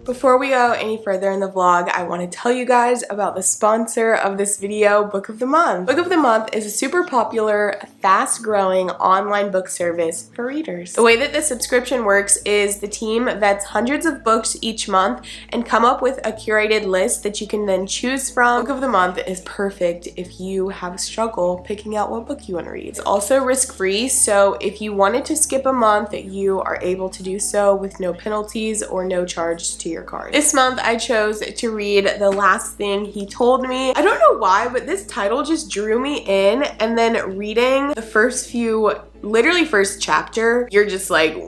Before we go any further in the vlog, I want to tell you guys about the sponsor of this video, Book of the Month. Book of the Month is a super popular, fast-growing online book service for readers. The way that this subscription works is the team vets hundreds of books each month and come up with a curated list that you can then choose from. Book of the Month is perfect if you have a struggle picking out what book you want to read. It's also risk-free, so if you wanted to skip a month, you are able to do so with no penalties or no charge to your card. This month I chose to read The Last Thing He Told Me. I don't know why, but this title just drew me in, and then reading the first few, literally first chapter, you're just like,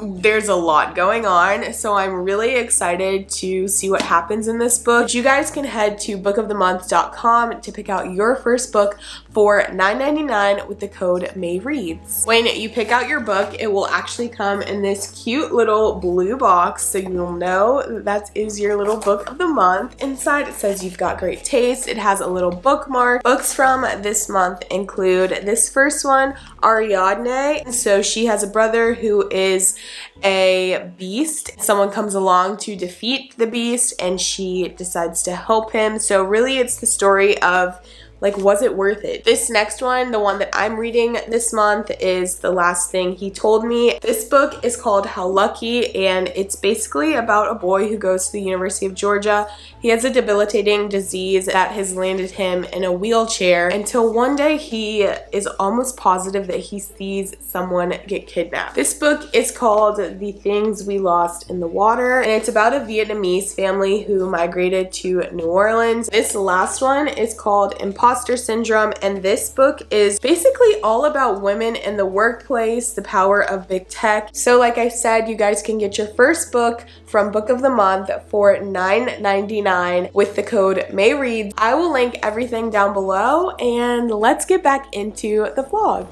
there's a lot going on, so I'm really excited to see what happens in this book. But you guys can head to bookofthemonth.com to pick out your first book for $9.99 with the code MAYREADS. When you pick out your book, it will actually come in this cute little blue box, so you'll know that is your little book of the month. Inside it says you've got great taste. It has a little bookmark. Books from this month include this first one, Ariadne. So she has a brother who is a beast. Someone comes along to defeat the beast and she decides to help him. So really it's the story of, like, was it worth it? This next one, the one that I'm reading this month, is The Last Thing He Told Me. This book is called How Lucky, and it's basically about a boy who goes to the University of Georgia. He has a debilitating disease that has landed him in a wheelchair until one day he is almost positive that he sees someone get kidnapped. This book is called The Things We Lost in the Water, and it's about a Vietnamese family who migrated to New Orleans. This last one is called Imposter Syndrome, and this book is basically all about women in the workplace, the power of big tech. So like I said, you guys can get your first book from Book of the Month for $9.99 with the code MAYREADS. I will link everything down below, and let's get back into the vlog.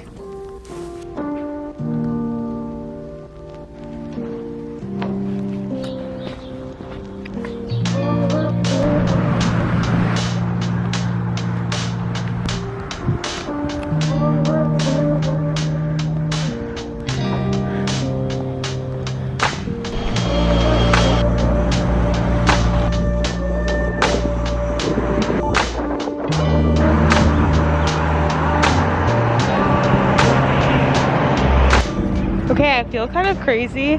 Okay, I feel kind of crazy,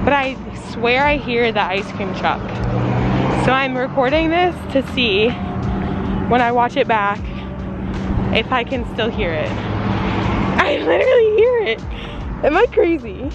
but I swear I hear the ice cream truck. So I'm recording this to see when I watch it back if I can still hear it. I literally hear it. Am I crazy?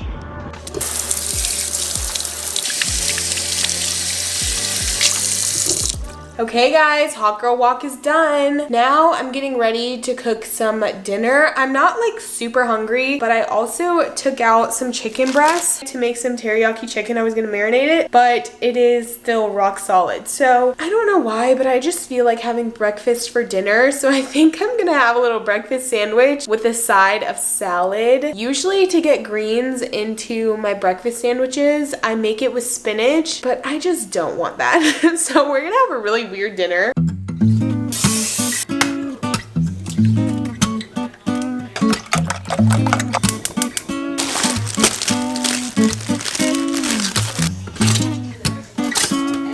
Okay guys, hot girl walk is done. Now I'm getting ready to cook some dinner. I'm not like super hungry, but I also took out some chicken breast to make some teriyaki chicken. I was gonna marinate it, but it is still rock solid. So I don't know why, but I just feel like having breakfast for dinner. So I think I'm gonna have a little breakfast sandwich with a side of salad. Usually to get greens into my breakfast sandwiches, I make it with spinach, but I just don't want that. So we're gonna have a really weird dinner.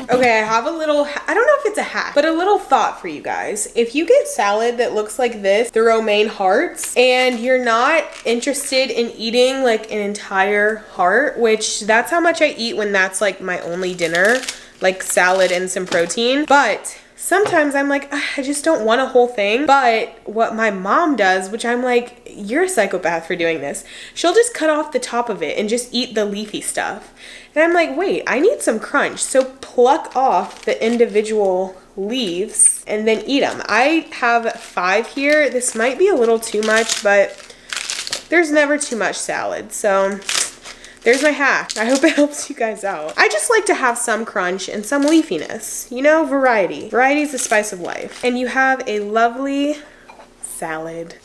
Okay, I have a little, I don't know if it's a hack, but a little thought for you guys. If you get salad that looks like this, the romaine hearts, and you're not interested in eating like an entire heart, which that's how much I eat when that's like my only dinner, like salad and some protein. But sometimes I'm like, I just don't want a whole thing. But what my mom does, which I'm like, you're a psychopath for doing this, she'll just cut off the top of it and just eat the leafy stuff. And I'm like, wait, I need some crunch. So pluck off the individual leaves and then eat them. I have 5 here. This might be a little too much, but there's never too much salad. So there's my hack. I hope it helps you guys out. I just like to have some crunch and some leafiness. You know, variety. Variety is the spice of life. And you have a lovely salad.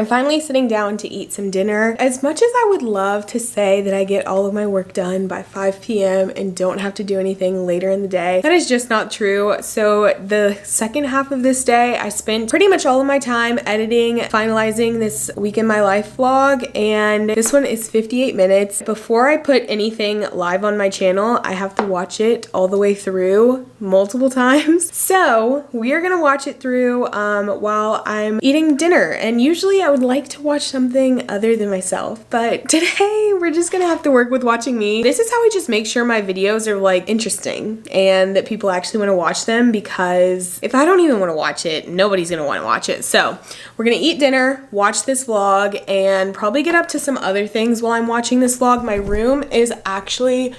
I'm finally sitting down to eat some dinner. As much as I would love to say that I get all of my work done by 5 p.m. and don't have to do anything later in the day, that is just not true. So the second half of this day, I spent pretty much all of my time editing, finalizing this week in my life vlog, and this one is 58 minutes. Before I put anything live on my channel, I have to watch it all the way through multiple times. So we are gonna watch it through while I'm eating dinner, and usually I would like to watch something other than myself, but today we're just gonna have to work with watching me. This is how I just make sure my videos are like interesting and that people actually want to watch them, because if I don't even want to watch it, nobody's gonna want to watch it. So we're gonna eat dinner, watch this vlog, and probably get up to some other things while I'm watching this vlog. My room is actually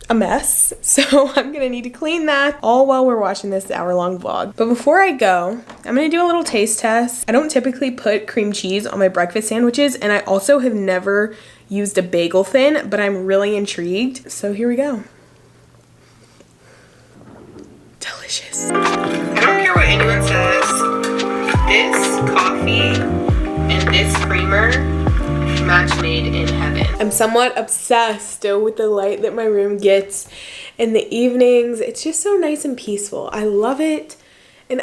a mess, so I'm gonna need to clean that all while we're watching this hour-long vlog. But before I go, I'm gonna do a little taste test. I don't typically put cream cheese on my breakfast sandwiches, and I also have never used a bagel thin, but I'm really intrigued. So here we go. Delicious. I don't care what anyone says. This coffee and this creamer, match made in heaven. I'm somewhat obsessed with the light that my room gets in the evenings. It's just so nice and peaceful. I love it. And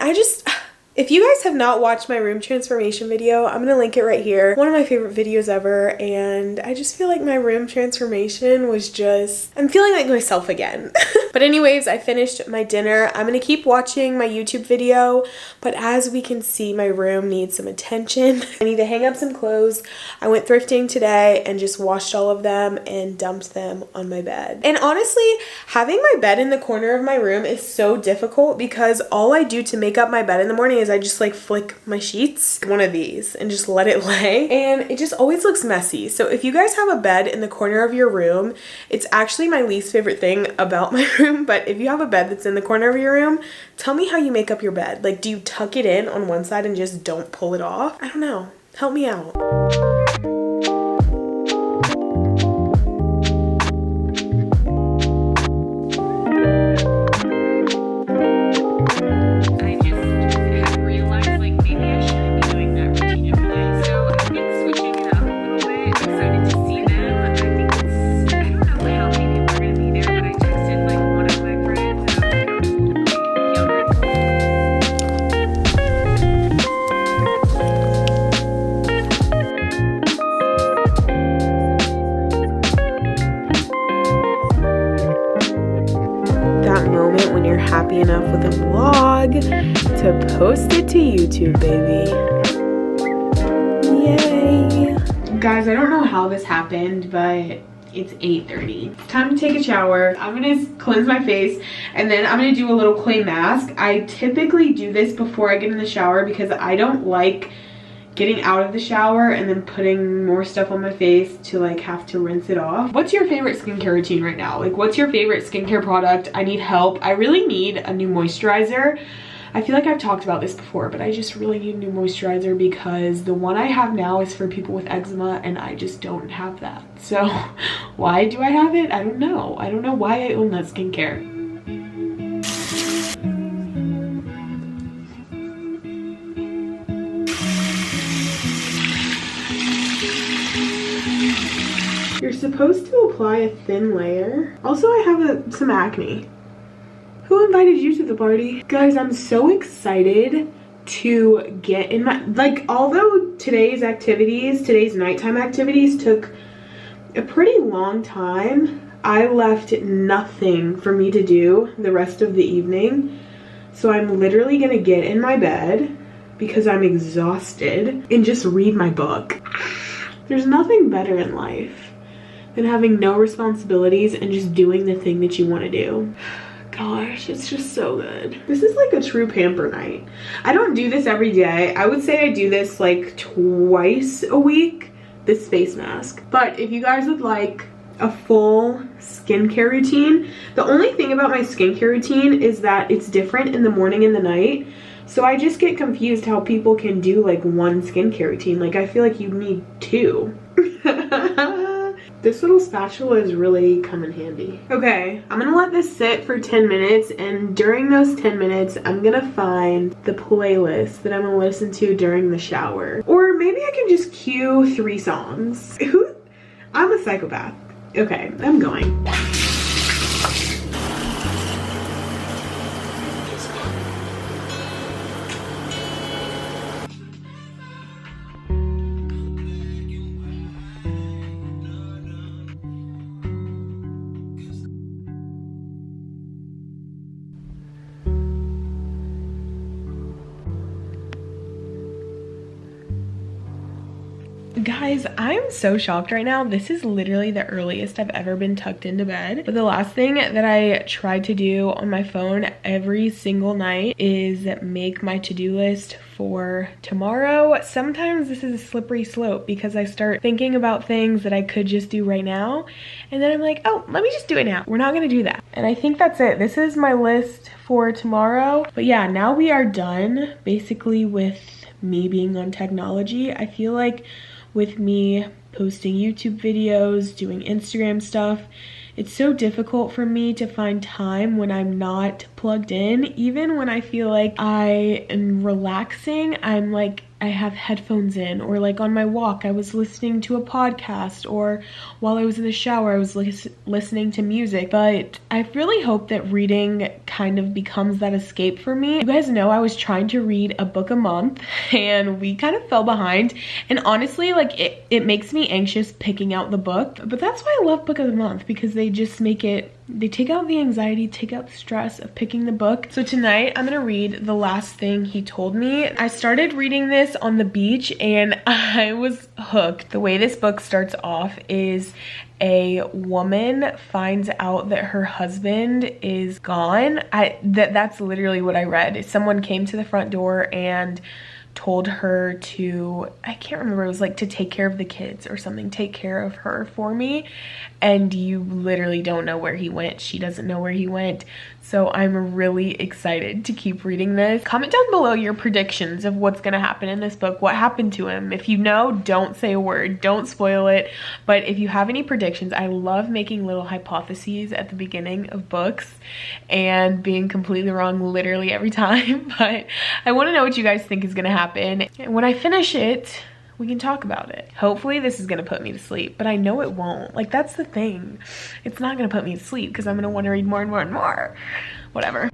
if you guys have not watched my room transformation video, I'm gonna link it right here. One of my favorite videos ever, and I just feel like my room transformation was just, I'm feeling like myself again. But anyways, I finished my dinner. I'm gonna keep watching my YouTube video, but as we can see, my room needs some attention. I need to hang up some clothes. I went thrifting today and just washed all of them and dumped them on my bed. And honestly, having my bed in the corner of my room is so difficult, because all I do to make up my bed in the morning is I just like flick my sheets, one of these, and just let it lay, and it just always looks messy. So if you guys have a bed in the corner of your room, it's actually my least favorite thing about my room, but if you have a bed that's in the corner of your room, tell me how you make up your bed. Like, do you tuck it in on one side and just don't pull it off? I don't know. Help me out. Happy enough with a vlog to post it to YouTube, baby. Yay. Guys, I don't know how this happened, but it's 8:30. Time to take a shower. I'm gonna cleanse my face, and then I'm gonna do a little clay mask. I typically do this before I get in the shower because I don't like getting out of the shower and then putting more stuff on my face to like have to rinse it off. What's your favorite skincare routine right now? Like, what's your favorite skincare product? I need help. I really need a new moisturizer. I feel like I've talked about this before, but I just really need a new moisturizer because the one I have now is for people with eczema, and I just don't have that. So why do I have it? I don't know. I don't know why I own that skincare. You're supposed to apply a thin layer. Also, I have some acne. Who invited you to the party? Guys, I'm so excited to get in my, like, although today's nighttime activities took a pretty long time, I left nothing for me to do the rest of the evening. So I'm literally gonna get in my bed because I'm exhausted and just read my book. There's nothing better in life than having no responsibilities and just doing the thing that you want to do. Gosh, it's just so good. This is like a true pamper night. I don't do this every day. I would say I do this like twice a week, this face mask. But if you guys would like a full skincare routine, the only thing about my skincare routine is that it's different in the morning and the night. So I just get confused how people can do like one skincare routine. Like, I feel like you need two. This little spatula is really come in handy. Okay, I'm gonna let this sit for 10 minutes, and during those 10 minutes, I'm gonna find the playlist that I'm gonna listen to during the shower. Or maybe I can just cue 3 songs. I'm a psychopath. Okay, I'm going. Guys, I'm so shocked right now. This is literally the earliest I've ever been tucked into bed. But the last thing that I tried to do on my phone every single night is make my to-do list for tomorrow. Sometimes this is a slippery slope because I start thinking about things that I could just do right now. And then I'm like, oh, let me just do it now. We're not gonna do that. And I think that's it. This is my list for tomorrow. But yeah, now we are done basically with me being on technology. I feel like with me posting YouTube videos, doing Instagram stuff, it's so difficult for me to find time when I'm not plugged in. Even when I feel like I am relaxing, I'm like, I have headphones in, or like on my walk I was listening to a podcast, or while I was in the shower I was listening to music. But I really hope that reading kind of becomes that escape for me. You guys know I was trying to read a book a month and we kind of fell behind, and honestly like it makes me anxious picking out the book. But that's why I love book of the month, because they just make it, they take out the anxiety, take out the stress of picking the book. So tonight I'm gonna read The Last Thing He Told Me. I started reading this on the beach and I was hooked. The way this book starts off is a woman finds out that her husband is gone. That's literally what I read. Someone came to the front door and told her to, I can't remember, it was like to take care of the kids or something, take care of her for me. And you literally don't know where he went. She doesn't know where he went. So I'm really excited to keep reading this. Comment down below your predictions of what's gonna happen in this book. What happened to him? If you know, don't say a word, don't spoil it. But if you have any predictions, I love making little hypotheses at the beginning of books and being completely wrong literally every time. But I wanna know what you guys think is gonna happen. And when I finish it, we can talk about it. Hopefully this is gonna put me to sleep, but I know it won't. Like, that's the thing. It's not gonna put me to sleep because I'm gonna wanna read more and more and more. Whatever.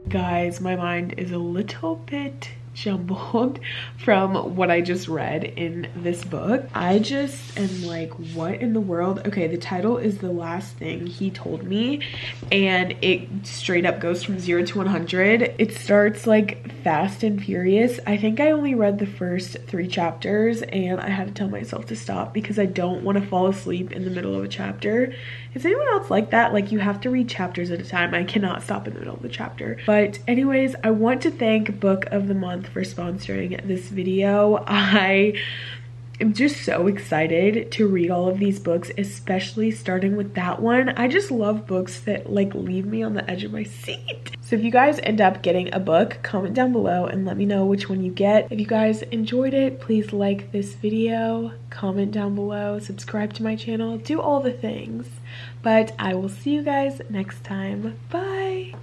Guys, my mind is a little bit jumbled from what I just read in this book. I just am like, what in the world? Okay, the title is The Last Thing He Told Me, and it straight up goes from 0 to 100. It starts like fast and furious. I think I only read the first 3 chapters and I had to tell myself to stop because I don't want to fall asleep in the middle of a chapter. Is anyone else like that? Like, you have to read chapters at a time. I cannot stop in the middle of the chapter. But anyways, I want to thank Book of the Month for sponsoring this video. I am just so excited to read all of these books, especially starting with that one. I just love books that like leave me on the edge of my seat. So if you guys end up getting a book, comment down below and let me know which one you get. If you guys enjoyed it, please like this video, comment down below, subscribe to my channel, do all the things. But I will see you guys next time. Bye!